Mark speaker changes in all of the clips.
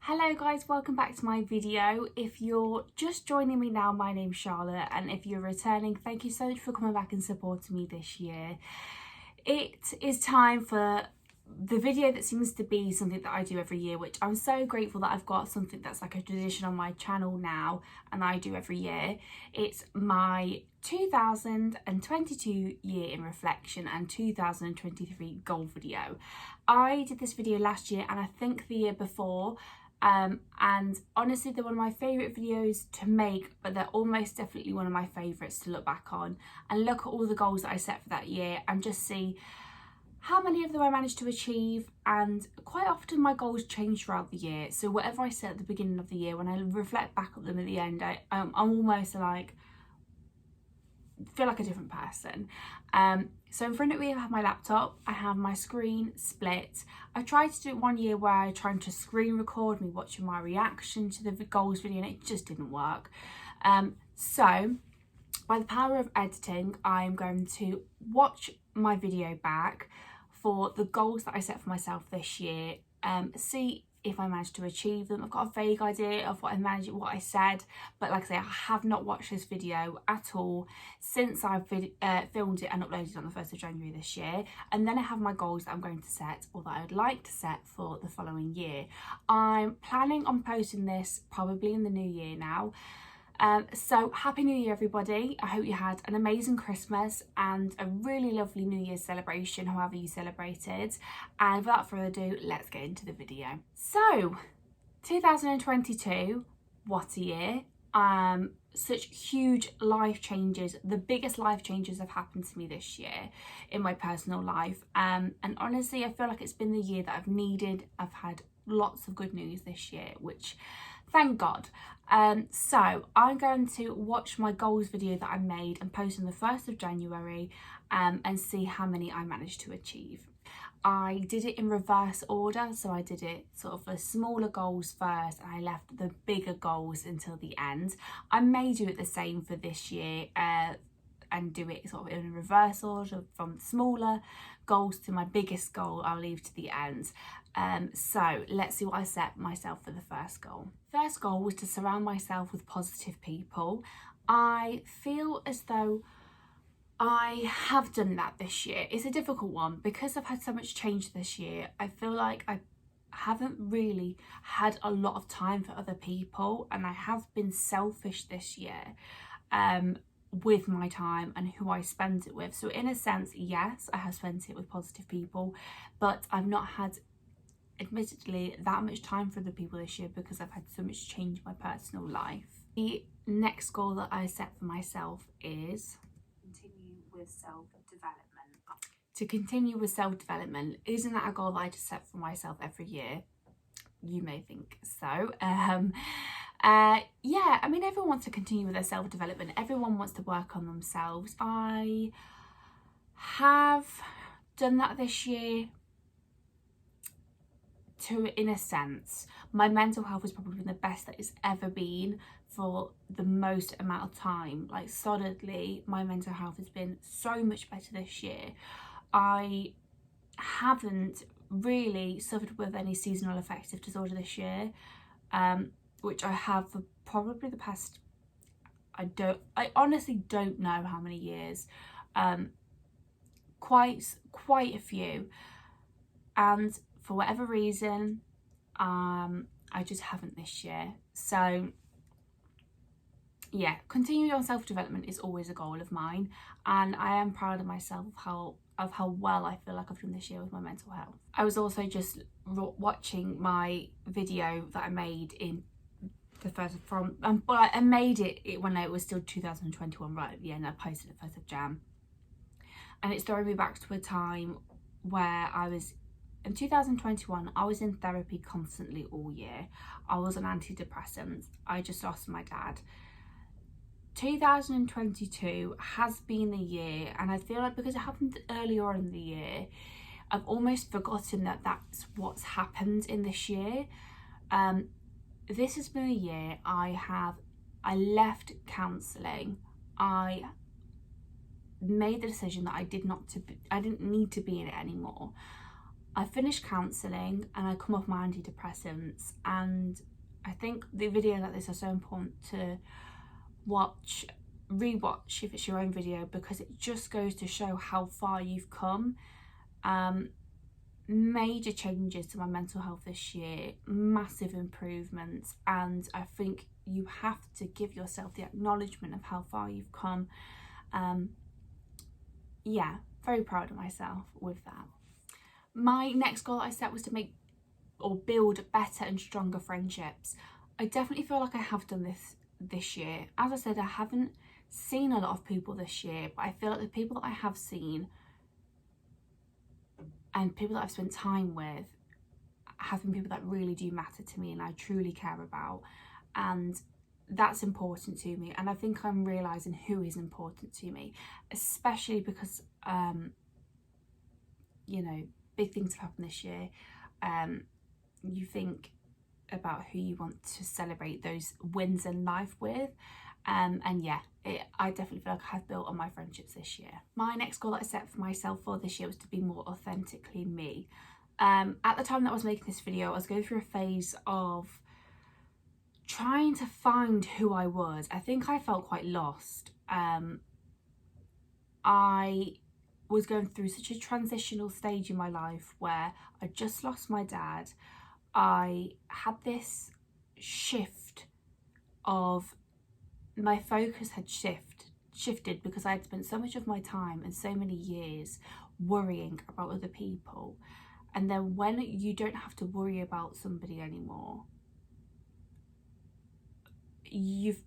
Speaker 1: Hello guys, welcome back to my video. If you're just joining me now, my name's Charlotte, and if you're returning, thank you so much for coming back and supporting me this year. It is time for the video that seems to be something that I do every year, which I'm so grateful that I've got something that's like a tradition on my channel now and I do every year. It's my 2022 year in reflection and 2023 goal video. I did this video last year and I think the year before, and honestly they're one of my favourite videos to make, but they're almost definitely one of my favourites to look back on and look at all the goals that I set for that year and just see how many of them I managed to achieve. And quite often my goals change throughout the year, so whatever I set at the beginning of the year, when I reflect back at them at the end, I'm almost like feel like a different person. So in front of me I have my laptop, I have my screen split. I tried to do it one year where I tried to screen record me watching my reaction to the goals video and it just didn't work. So by the power of editing, I'm going to watch my video back for the goals that I set for myself this year, see if I managed to achieve them. I've got a vague idea of what I said, but like I say, I have not watched this video at all since I filmed it and uploaded it on the 1st of January this year. And then I have my goals that I'm going to set, or that I would like to set for the following year. I'm planning on posting this probably in the new year now. So happy new year everybody. I hope you had an amazing Christmas and a really lovely New Year's celebration, however you celebrated. And without further ado, let's get into the video. So 2022, what a year. Such huge life changes. The biggest life changes have happened to me this year in my personal life, and honestly I feel like it's been the year that I've needed. I've had lots of good news this year, which thank God. So I'm going to watch my goals video that I made and post on the 1st of January, and see how many I managed to achieve. I did it in reverse order, so I did it sort of the smaller goals first and I left the bigger goals until the end. I may do it the same for this year, and do it sort of in a reverse order from smaller goals to my biggest goal I'll leave to the end. So let's see what I set myself for the first goal. First goal was to surround myself with positive people. I feel as though I have done that this year. It's a difficult one because I've had so much change this year. I feel like I haven't really had a lot of time for other people, and I have been selfish this year with my time and who I spend it with. So in a sense, yes, I have spent it with positive people, but I've not had, admittedly, that much time for the people this year because I've had so much change in my personal life. The next goal that I set for myself is continue with self-development. To continue with self-development, isn't that a goal that I just set for myself every year? You may think so. Yeah, I mean, everyone wants to continue with their self-development. Everyone wants to work on themselves. I have done that this year in a sense. My mental health has probably been the best that it's ever been for the most amount of time. Like solidly, my mental health has been so much better this year. I haven't really suffered with any seasonal affective disorder this year, which I have for probably the past, I honestly don't know how many years, quite a few, and for whatever reason I just haven't this year. So yeah, continuing on self-development is always a goal of mine, and I am proud of myself of how well I feel like I've done this year with my mental health. I was also just watching my video that I made in the first but I made it when it was still 2021, right at the end. I posted it 1st of Jan, and it's throwing me back to a time where I was in 2021. I was in therapy constantly all year. I was on antidepressants. I just lost my dad. 2022 has been the year, and I feel like because it happened earlier on in the year, I've almost forgotten that that's what's happened in this year. This has been a year I left counselling. I made the decision that I didn't need to be in it anymore. I finished counselling and I come off my antidepressants, and I think the videos like this are so important to rewatch if it's your own video, because it just goes to show how far you've come. Major changes to my mental health this year, massive improvements, and I think you have to give yourself the acknowledgement of how far you've come. Yeah, very proud of myself with that. My next goal I set was to make or build better and stronger friendships. I definitely feel like I have done this year. As I said, I haven't seen a lot of people this year, but I feel like the people that I have seen and people that I've spent time with have been people that really do matter to me and I truly care about, and that's important to me. And I think I'm realising who is important to me, especially because you know, big things have happened this year. You think about who you want to celebrate those wins in life with, and yeah, I definitely feel like I have built on my friendships this year. My next goal that I set for myself for this year was to be more authentically me. At the time that I was making this video, I was going through a phase of trying to find who I was. I think I felt quite lost. I was going through such a transitional stage in my life where I just lost my dad. I had this shift of my focus had shifted because I had spent so much of my time and so many years worrying about other people. And then when you don't have to worry about somebody anymore, you've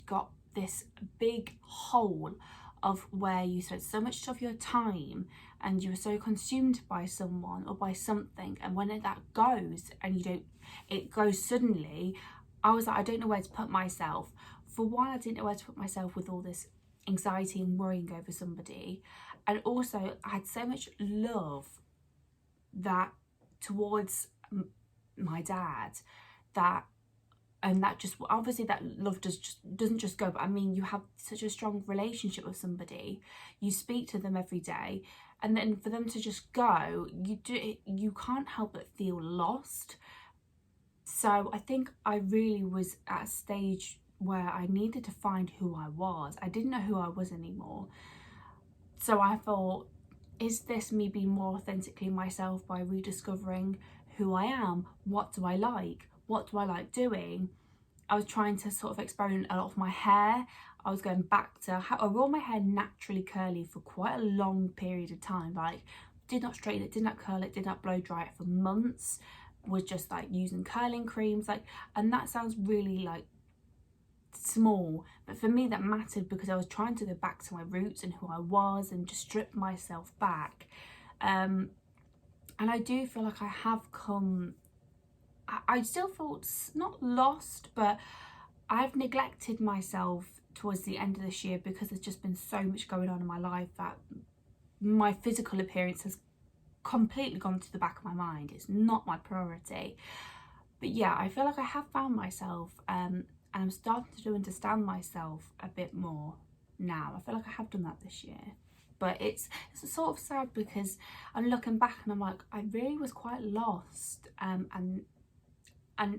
Speaker 1: got this big hole of where you spent so much of your time and you were so consumed by someone or by something, and when that goes and it goes suddenly, I was like, I don't know where to put myself. For one, I didn't know where to put myself with all this anxiety and worrying over somebody, and also I had so much love that towards my dad that just obviously that love doesn't just go, but I mean, you have such a strong relationship with somebody, you speak to them every day, and then for them to just go, you can't help but feel lost. So I think I really was at a stage where I needed to find who I was. I didn't know who I was anymore. So I thought, is this me being more authentically myself by rediscovering who I am? What do I like? What do I like doing? I was trying to sort of experiment a lot of my hair. I was going back to how I wore my hair naturally curly for quite a long period of time. Like, did not straighten it, did not curl it, did not blow dry it for months. Was just like using curling creams, like, and that sounds really like small, but for me that mattered because I was trying to go back to my roots and who I was and just strip myself back. And I do feel like I have come, I still feel not lost, but I've neglected myself towards the end of this year because there's just been so much going on in my life that my physical appearance has completely gone to the back of my mind. It's not my priority. But yeah, I feel like I have found myself, and I'm starting to understand myself a bit more now. I feel like I have done that this year. But it's sort of sad because I'm looking back and I'm like, I really was quite lost, and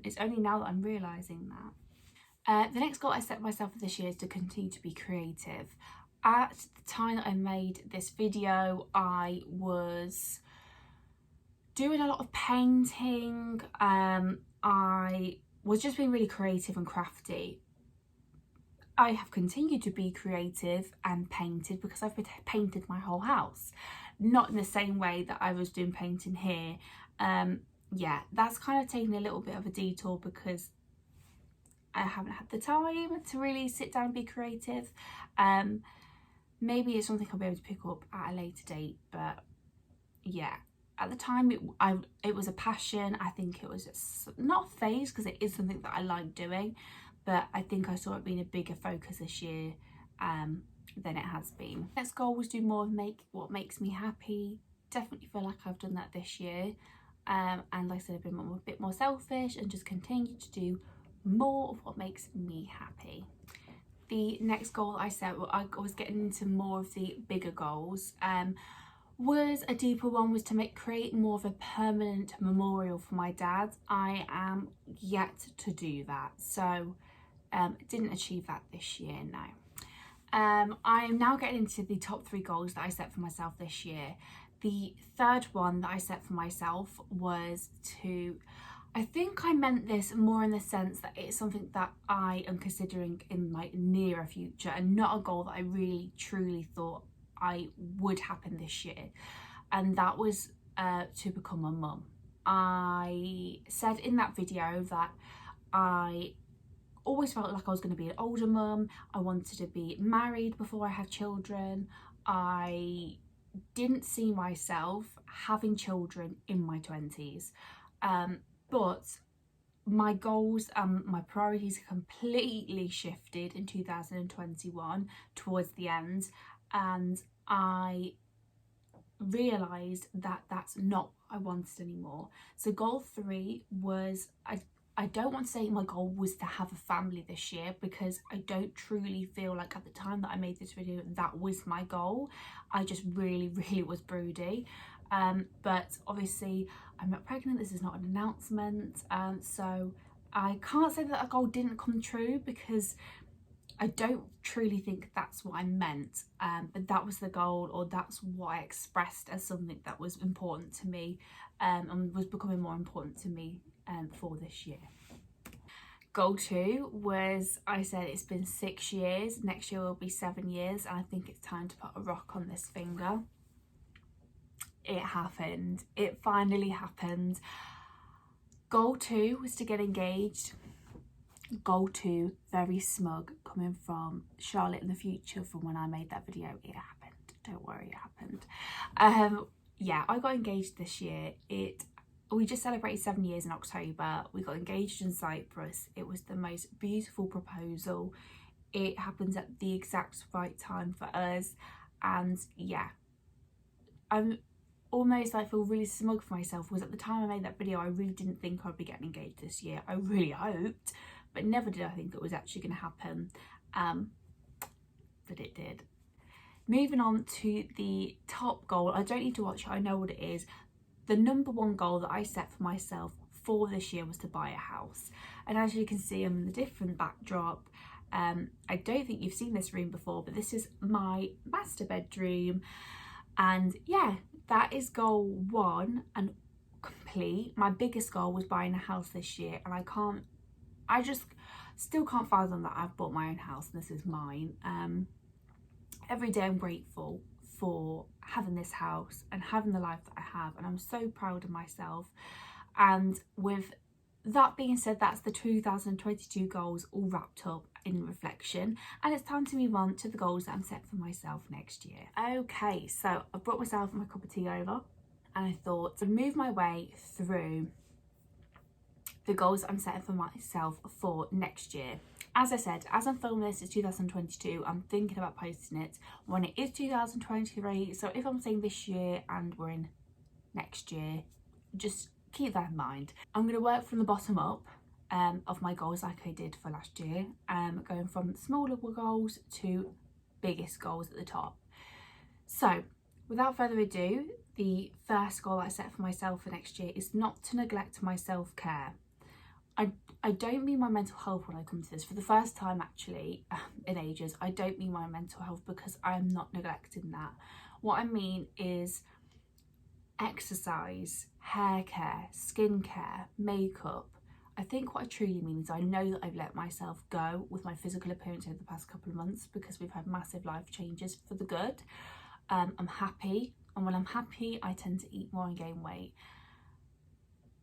Speaker 1: it's only now that I'm realising that. The next goal I set myself for this year is to continue to be creative. At the time that I made this video, I was doing a lot of painting. I was just being really creative and crafty. I have continued to be creative and painted because I've painted my whole house. Not in the same way that I was doing painting here. Yeah, that's kind of taken a little bit of a detour because I haven't had the time to really sit down and be creative. Maybe it's something I'll be able to pick up at a later date, but yeah, at the time it was a passion. I think it was not a phase because it is something that I like doing, but I think I saw it being a bigger focus this year than it has been. Next goal was do more of what makes me happy. Definitely feel like I've done that this year, and like I said, I've been a bit more selfish and just continue to do more of what makes me happy. The next goal I set, I was getting into more of the bigger goals. was a deeper one, was to create more of a permanent memorial for my dad. I am yet to do that, so didn't achieve that this year, no. I am now getting into the top 3 goals that I set for myself this year. The third one that I set for myself was to, I think I meant this more in the sense that it's something that I am considering in my nearer future, and not a goal that I really truly thought I would happen this year, and that was to become a mum. I said in that video that I always felt like I was going to be an older mum. I wanted to be married before I had children. I didn't see myself having children in my 20s, but my goals and my priorities completely shifted in 2021 towards the end, and I realised that that's not what I wanted anymore. So goal 3 was, I don't want to say my goal was to have a family this year, because I don't truly feel like at the time that I made this video that was my goal. I just really was broody. But obviously I'm not pregnant, this is not an announcement, so I can't say that a goal didn't come true, because I don't truly think that's what I meant, but that was the goal, or that's what I expressed as something that was important to me, and was becoming more important to me for this year. Goal 2 was, I said it's been 6 years, next year will be 7 years, and I think it's time to put a rock on this finger. It happened. It finally happened. Goal 2 was to get engaged. Goal 2, very smug, coming from Charlotte in the future from when I made that video. It happened. Don't worry, it happened. Yeah, I got engaged this year. We just celebrated 7 years in October. We got engaged in Cyprus. It was the most beautiful proposal. It happened at the exact right time for us, and yeah, I'm almost like feel really smug for myself, because at the time I made that video I really didn't think I'd be getting engaged this year. I really hoped, but never did I think it was actually going to happen, but it did. Moving on to the top goal, I don't need to watch it, I know what it is. The number 1 goal that I set for myself for this year was to buy a house, and as you can see, I'm in a different backdrop. I don't think you've seen this room before, but this is my master bedroom, and yeah, that is goal 1 and complete. My biggest goal was buying a house this year, and I just still can't fathom that I've bought my own house and this is mine. Every day I'm grateful for having this house and having the life that I have, and I'm so proud of myself. And with that being said, that's the 2022 goals all wrapped up in reflection, and it's time to move on to the goals that I'm set for myself next year. Okay, so I've brought myself my cup of tea over, and I thought to move my way through the goals I'm setting for myself for next year. As I said, as I'm filming this, it's 2022. I'm thinking about posting it when it is 2023. So if I'm saying this year and we're in next year, just keep that in mind. I'm going to work from the bottom up of my goals like I did for last year, going from smaller goals to biggest goals at the top. So without further ado, the first goal I set for myself for next year is not to neglect my self-care. I don't mean my mental health when I come to this. For the first time actually in ages, I don't mean my mental health, because I am not neglecting that. What I mean is exercise, hair care, skincare, makeup. I think what I truly mean is I know that I've let myself go with my physical appearance over the past couple of months, because we've had massive life changes for the good. I'm happy, and when I'm happy I tend to eat more and gain weight.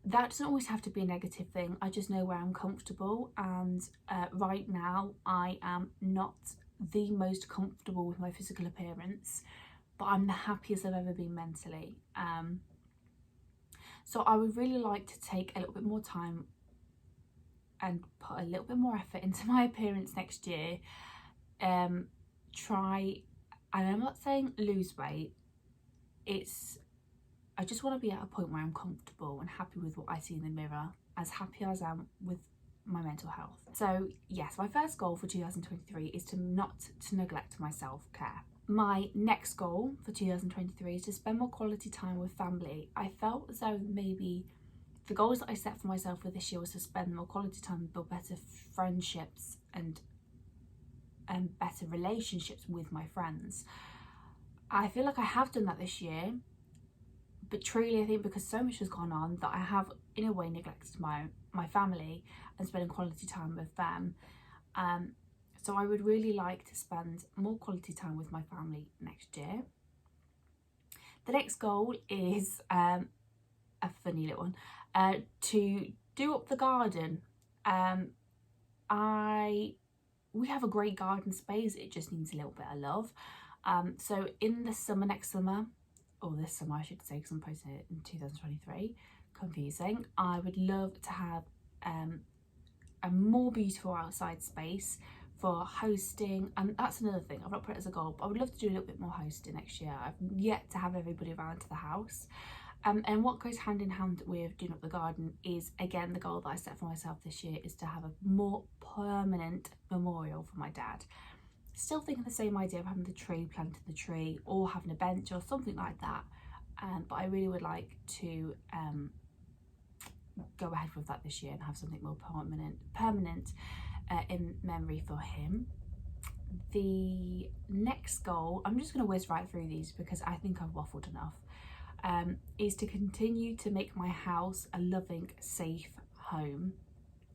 Speaker 1: That doesn't always have to be a negative thing. I just know where I'm comfortable, and right now I am not the most comfortable with my physical appearance, but I'm the happiest I've ever been mentally. So I would really like to take a little bit more time and put a little bit more effort into my appearance next year. Try, and I'm not saying lose weight, I just want to be at a point where I'm comfortable and happy with what I see in the mirror, as happy as I am with my mental health. So yes, my first goal for 2023 is to not to neglect my self-care. My next goal for 2023 is to spend more quality time with family. I felt as though maybe the goals that I set for myself for this year was to spend more quality time and build better friendships and better relationships with my friends. I feel like I have done that this year, but truly I think because so much has gone on that I have in a way neglected my family and spending quality time with them. So I would really like to spend more quality time with my family next year. The next goal is a funny little one, to do up the garden. We have a great garden space, it just needs a little bit of love. So in the summer, next summer, or this summer I should say, because I'm posting it in 2023, confusing, I would love to have a more beautiful outside space for hosting. And that's another thing, I've not put it as a goal, but I would love to do a little bit more hosting next year. I've yet to have everybody around to the house. And what goes hand in hand with doing up the garden is, again, the goal that I set for myself this year is to have a more permanent memorial for my dad. Still thinking the same idea of having the tree, planting the tree, or having a bench or something like that. But I really would like to go ahead with that this year and have something more permanent in memory for him. The next goal, I'm just going to whiz right through these because I think I've waffled enough, is to continue to make my house a loving, safe home.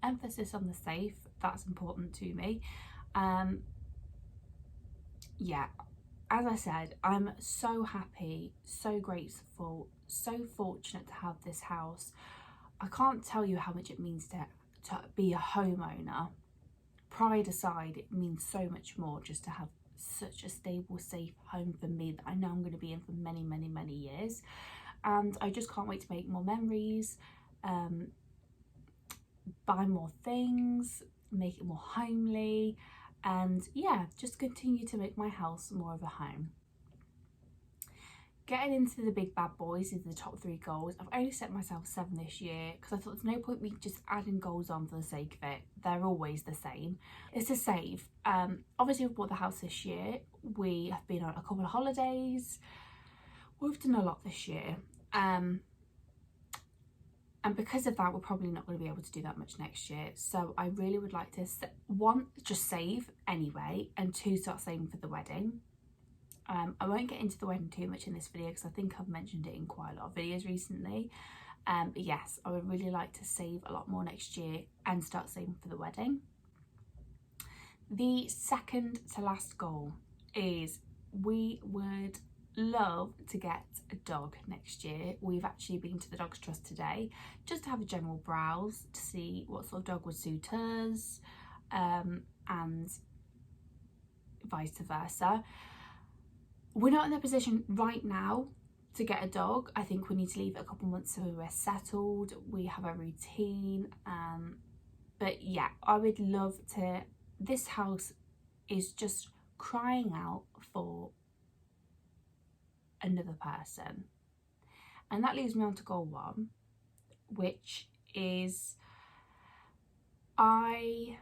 Speaker 1: Emphasis on the safe, that's important to me. Yeah, as I said, I'm so happy, so grateful, so fortunate to have this house. I can't tell you how much it means to be a homeowner. Pride aside, it means so much more just to have such a stable, safe home for me that I know I'm going to be in for many, many, many years. And I just can't wait to make more memories, buy more things, make it more homely, and yeah, just continue to make my house more of a home. Getting into the big bad boys is the top 3 goals. I've only set myself 7 this year because I thought there's no point me just adding goals on for the sake of it. They're always the same. It's to save. Obviously we've bought the house this year. We have been on a couple of holidays. We've done a lot this year. And because of that, we're probably not going to be able to do that much next year. So I really would like to, 1, just save anyway, and 2, start saving for the wedding. I won't get into the wedding too much in this video because I think I've mentioned it in quite a lot of videos recently. But yes, I would really like to save a lot more next year and start saving for the wedding. The second to last goal is we would love to get a dog next year. We've actually been to the Dogs Trust today just to have a general browse to see what sort of dog would suit us, and vice versa. We're not in a position right now to get a dog. I think we need to leave it a couple months so we're settled, we have a routine. But yeah, I would love to. This house is just crying out for another person. And that leads me on to goal 1, which is I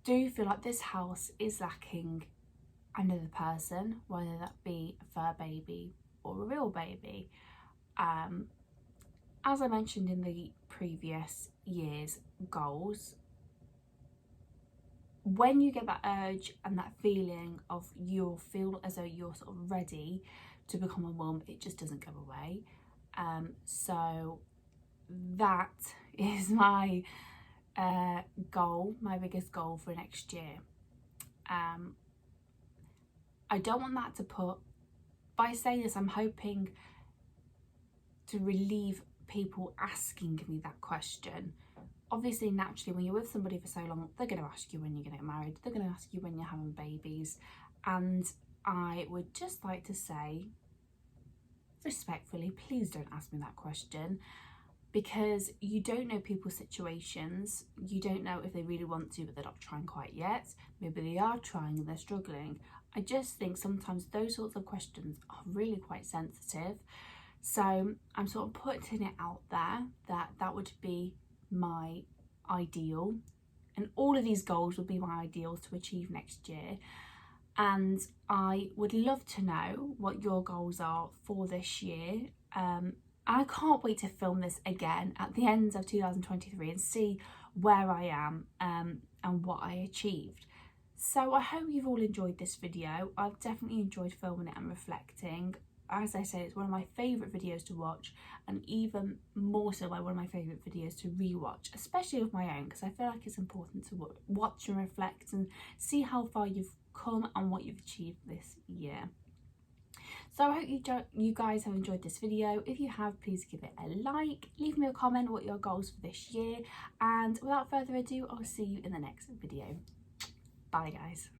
Speaker 1: do feel like this house is lacking another person, whether that be a fur baby or a real baby. As I mentioned in the previous year's goals, when you get that urge and that feeling of you'll feel as though you're sort of ready to become a mum, it just doesn't go away. So that is my goal, my biggest goal for next year. I don't want that to put, by saying this, I'm hoping to relieve people asking me that question. Obviously, naturally, when you're with somebody for so long, they're going to ask you when you're going to get married, they're going to ask you when you're having babies. And I would just like to say, respectfully, please don't ask me that question, because you don't know people's situations. You don't know if they really want to, but they're not trying quite yet. Maybe they are trying and they're struggling. I just think sometimes those sorts of questions are really quite sensitive. So I'm sort of putting it out there that that would be my ideal, and all of these goals would be my ideals to achieve next year. and I would love to know what your goals are for this year. I can't wait to film this again at the end of 2023 and see where I am and what I achieved. So I hope you've all enjoyed this video. I've definitely enjoyed filming it and reflecting. As I say, it's one of my favourite videos to watch, and even more so one of my favourite videos to rewatch, especially of my own, because I feel like it's important to watch and reflect and see how far you've come and what you've achieved this year. So I hope you guys have enjoyed this video. If you have, please give it a like, leave me a comment what your goals for this year, and without further ado, I'll see you in the next video. Bye guys.